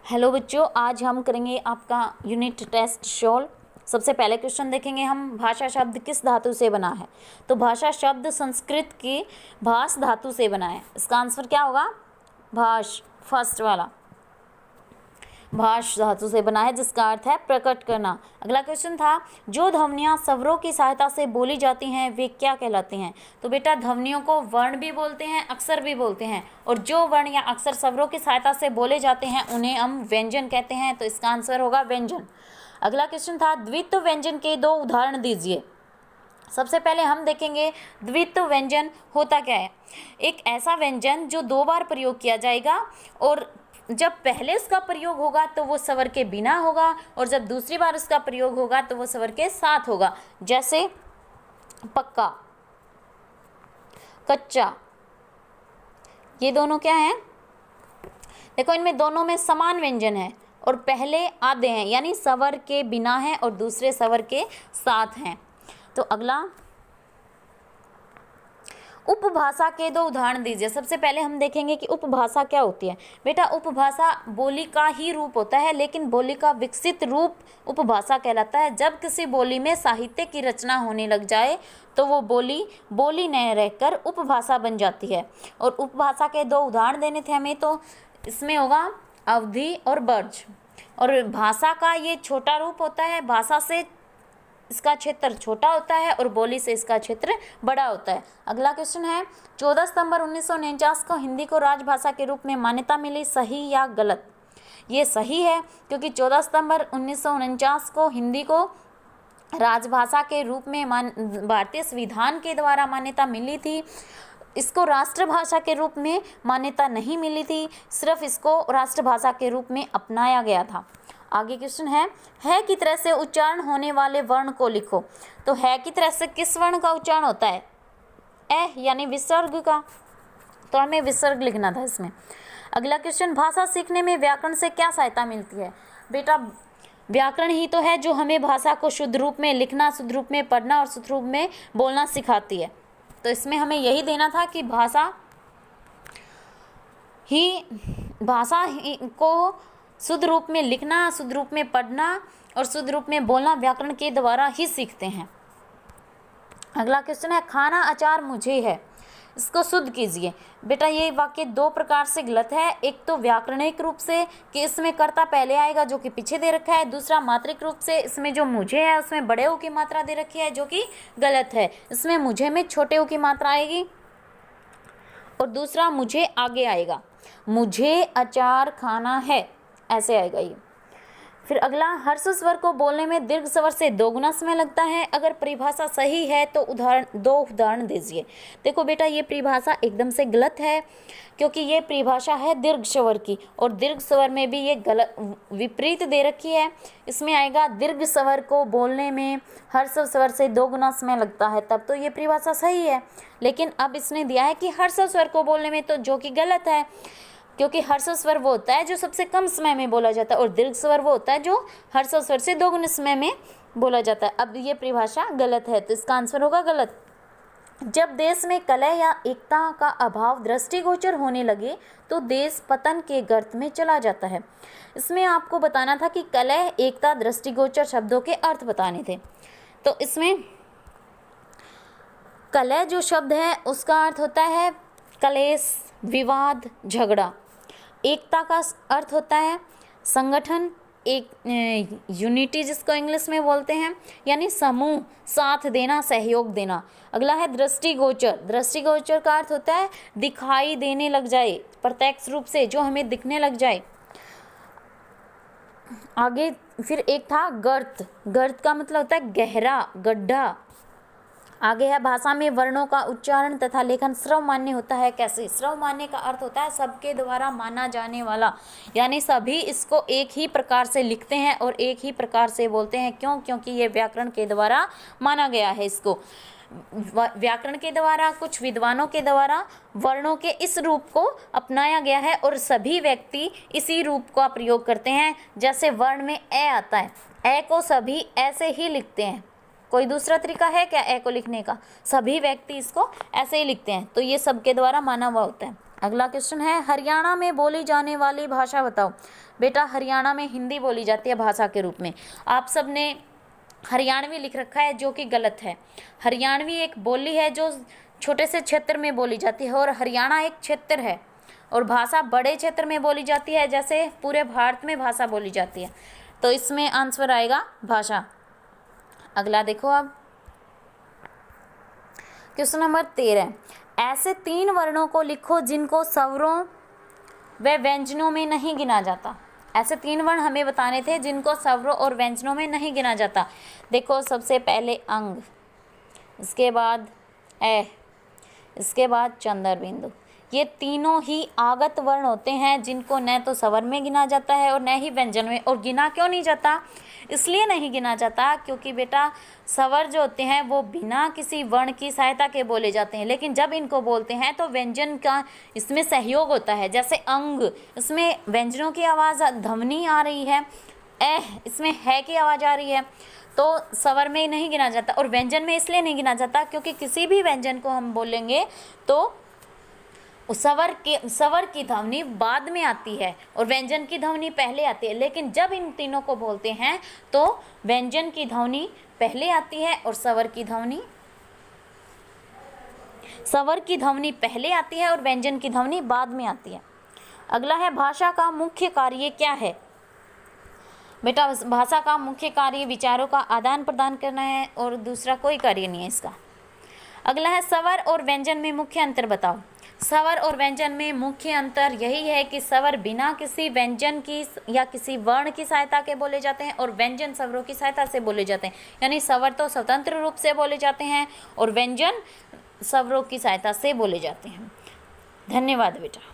Hello बच्चों, आज हम करेंगे आपका यूनिट टेस्ट सॉल्व। सबसे पहले क्वेश्चन देखेंगे हम, भाषा शब्द किस धातु से बना है। तो भाषा शब्द संस्कृत की भाष धातु से बना है। इसका आंसर क्या होगा? भाष, फर्स्ट वाला भाष धातु से बना है, जिसका अर्थ है प्रकट करना। अगला क्वेश्चन था, जो ध्वनियाँ स्वरों की सहायता से बोली जाती हैं वे क्या कहलाती हैं। तो बेटा ध्वनियों को वर्ण भी बोलते हैं, अक्षर भी बोलते हैं, और जो वर्ण या अक्षर स्वरों की सहायता से बोले जाते हैं उन्हें हम व्यंजन कहते हैं। तो इसका आंसर होगा व्यंजन। अगला क्वेश्चन था, द्वित्व व्यंजन के 2 उदाहरण दीजिए। सबसे पहले हम देखेंगे द्वित्व व्यंजन होता क्या है। एक ऐसा व्यंजन जो 2 बार प्रयोग किया जाएगा, और जब पहले इसका प्रयोग होगा तो वो स्वर के बिना होगा, और जब दूसरी बार इसका प्रयोग होगा तो वो स्वर के साथ होगा। जैसे पक्का, कच्चा, ये दोनों क्या हैं? देखो, इनमें दोनों में समान व्यंजन है, और पहले आधे हैं, यानी स्वर के बिना है और दूसरे स्वर के साथ हैं। तो अगला, उपभाषा के 2 उदाहरण दीजिए। सबसे पहले हम देखेंगे कि उपभाषा क्या होती है। बेटा बोली बोली का ही रूप होता है, लेकिन बोली का विकसित रूप उपभाषा कहलाता है। जब किसी बोली में साहित्य की रचना होने लग जाए तो वो बोली न रहकर उपभाषा बन जाती है। और उपभाषा के 2 उदाहरण देने थे हमें, तो इसमें होगा अवधि और ब्रज। और भाषा का ये छोटा रूप होता है, भाषा से इसका क्षेत्र छोटा होता है और बोली से इसका क्षेत्र बड़ा होता है। अगला क्वेश्चन है, 14 सितंबर 1949 को हिंदी को राजभाषा के रूप में मान्यता मिली, सही या गलत? ये सही है, क्योंकि 14 सितंबर 1949 को हिंदी को राजभाषा के रूप में भारतीय संविधान के द्वारा मान्यता मिली थी। इसको राष्ट्रभाषा के रूप में मान्यता नहीं मिली थी, सिर्फ इसको राष्ट्रभाषा के रूप में अपनाया गया था। आगे क्वेश्चन है की तरह से उच्चारण होने वाले वर्ण को लिखो। तो है की तरह से किस वर्ण का उच्चारण होता है? ए, यानी विसर्ग का। तो हमें विसर्ग लिखना था इसमें। अगला क्वेश्चन, भाषा सीखने में व्याकरण से क्या सहायता मिलती है। बेटा व्याकरण ही तो है जो हमें भाषा को शुद्ध रूप में लिखना, शुद्ध रूप में पढ़ना और शुद्ध रूप में बोलना सिखाती है। तो इसमें हमें यही देना था कि भाषा को शुद्ध रूप में लिखना, शुद्ध रूप में पढ़ना और शुद्ध रूप में बोलना व्याकरण के द्वारा ही सीखते हैं। अगला क्वेश्चन है, खाना अचार मुझे है, इसको शुद्ध कीजिए। बेटा ये वाक्य 2 प्रकार से गलत है। एक तो व्याकरणिक रूप से कि इसमें कर्ता पहले आएगा जो कि पीछे दे रखा है। दूसरा मात्रिक रूप से, इसमें जो मुझे है उसमें बड़े ऊ की मात्रा दे रखी है, जो कि गलत है। इसमें मुझे में छोटे ऊ की मात्रा आएगी, और दूसरा मुझे आगे आएगा, मुझे अचार खाना है, ऐसे आएगा ये। फिर अगला, हर्ष स्वर को बोलने में दीर्घ स्वर से 2 गुना समय लगता है। अगर परिभाषा सही है तो 2 उदाहरण दीजिए। देखो बेटा, ये परिभाषा एकदम से गलत है, क्योंकि ये परिभाषा है दीर्घ स्वर की, और दीर्घ स्वर में भी ये गलत विपरीत दे रखी है। इसमें आएगा दीर्घ स्वर को बोलने में हर्ष स्वर से 2 गुना समय लगता है, तब तो ये परिभाषा सही है। लेकिन अब इसने दिया है कि हर्ष स्वर को बोलने में, तो जो कि गलत है, क्योंकि हर्ष स्वर वो होता है जो सबसे कम समय में बोला जाता है, और दीर्घ स्वर वो होता है जो हर्ष स्वर से 2 गुना समय में बोला जाता है। अब ये परिभाषा गलत है, तो इसका आंसर होगा गलत। जब देश में कलह या एकता का अभाव दृष्टिगोचर होने लगे तो देश पतन के गर्त में चला जाता है। इसमें आपको बताना था कि कलह, एकता, दृष्टिगोचर शब्दों के अर्थ बताने थे। तो इसमें कलह जो शब्द है उसका अर्थ होता है कलेश, विवाद, झगड़ा। एकता का अर्थ होता है संगठन, एक यूनिटी जिसको इंग्लिश में बोलते हैं, यानी समूह, साथ देना, सहयोग देना। अगला है दृष्टिगोचर। दृष्टिगोचर का अर्थ होता है दिखाई देने लग जाए, प्रत्यक्ष रूप से जो हमें दिखने लग जाए। आगे फिर एक था गर्त। गर्त का मतलब होता है गहरा, गड्ढा। आगे है, भाषा में वर्णों का उच्चारण तथा लेखन सर्वमान्य होता है। कैसे? सर्वमान्य का अर्थ होता है सबके द्वारा माना जाने वाला, यानी सभी इसको एक ही प्रकार से लिखते हैं और एक ही प्रकार से बोलते हैं। क्यों? क्योंकि ये व्याकरण के द्वारा माना गया है। इसको व्याकरण के द्वारा, कुछ विद्वानों के द्वारा वर्णों के इस रूप को अपनाया गया है, और सभी व्यक्ति इसी रूप का प्रयोग करते हैं। जैसे वर्ण में ए आता है, ए को सभी ऐसे ही लिखते हैं। कोई दूसरा तरीका है क्या ए को लिखने का? सभी व्यक्ति इसको ऐसे ही लिखते हैं, तो ये सबके द्वारा माना हुआ होता है। अगला क्वेश्चन है हरियाणा में बोली जाने वाली भाषा बताओ। बेटा हरियाणा में हिंदी बोली जाती है भाषा के रूप में। आप सब ने हरियाणवी लिख रखा है जो कि गलत है। हरियाणवी एक बोली है जो छोटे से क्षेत्र में बोली जाती है और हरियाणा एक क्षेत्र है और भाषा बड़े क्षेत्र में बोली जाती है, जैसे पूरे भारत में भाषा बोली जाती है। तो इसमें आंसर आएगा भाषा। अगला देखो अब क्वेश्चन नंबर 13, ऐसे 3 वर्णों को लिखो जिनको स्वरों व व्यंजनों में नहीं गिना जाता। ऐसे 3 वर्ण हमें बताने थे जिनको स्वरों और व्यंजनों में नहीं गिना जाता। देखो सबसे पहले अंग, इसके बाद ए, इसके बाद चंद्र बिंदु। ये तीनों ही आगत वर्ण होते हैं जिनको न तो स्वर में गिना जाता है और न ही व्यंजन में। और गिना क्यों नहीं जाता? इसलिए नहीं गिना जाता क्योंकि बेटा स्वर जो होते हैं वो बिना किसी वर्ण की सहायता के बोले जाते हैं, लेकिन जब इनको बोलते हैं तो व्यंजन का इसमें सहयोग होता है। जैसे अंग, इसमें व्यंजनों की आवाज़ ध्वनि आ रही है, इसमें है की आवाज़ आ रही है, तो स्वर में नहीं गिना जाता। और व्यंजन में इसलिए नहीं गिना जाता क्योंकि किसी भी व्यंजन को हम बोलेंगे तो स्वर की ध्वनि बाद में आती है और व्यंजन की ध्वनि पहले आती है। लेकिन जब इन तीनों को बोलते हैं तो व्यंजन की ध्वनि पहले आती है और स्वर की ध्वनि पहले आती है और व्यंजन की ध्वनि बाद में आती है। अगला है भाषा का मुख्य कार्य क्या है। बेटा भाषा का मुख्य कार्य विचारों का आदान प्रदान करना है और दूसरा कोई कार्य नहीं है इसका। अगला है स्वर और व्यंजन में मुख्य अंतर बताओ। स्वर और व्यंजन में मुख्य अंतर यही है कि स्वर बिना किसी व्यंजन की या किसी वर्ण की सहायता के बोले जाते हैं और व्यंजन स्वरों की सहायता से बोले जाते हैं। यानी स्वर तो स्वतंत्र रूप से बोले जाते हैं और व्यंजन स्वरों की सहायता से बोले जाते हैं। धन्यवाद बेटा।